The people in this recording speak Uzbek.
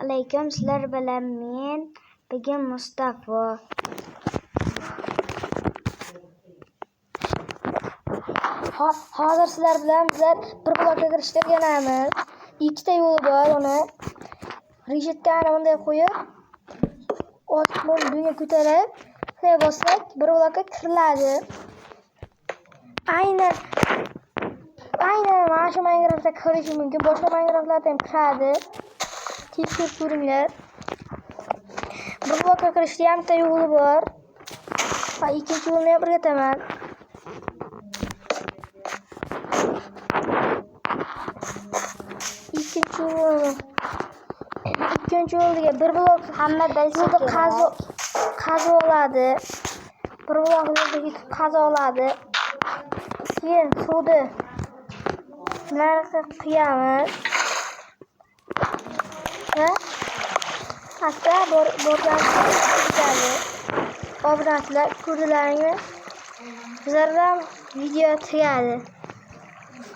Alaykum, sizlar bilan men bugun Mustafa. Hozir sizlar bilan bizlar bir blokga kirishga kelamiz. Ikkita yo'l bor, uni reshetkani bunday qo'yib, osmon dunyo ko'tarib, shunday bossak, bir blokka kiriladi. Aynan mana shu Minecraftda kirish mumkin. Boshqa Minecraftlarda ham kiradi. Tekshirib ko'ringlar. Bir blokka kirishga ham bitta yo'li bor. Va ikkinchi yo'lni ham o'rgataman. Ikkinchi yo'lga bir blok hamma yo'lda qazo oladi. Bir blok yo'ldagi qazo oladi. Keyin suvni narxi qiyamiz. Va asta borganimizda obunachilar ko'rdilaringmi? Bizlardan video tugadi.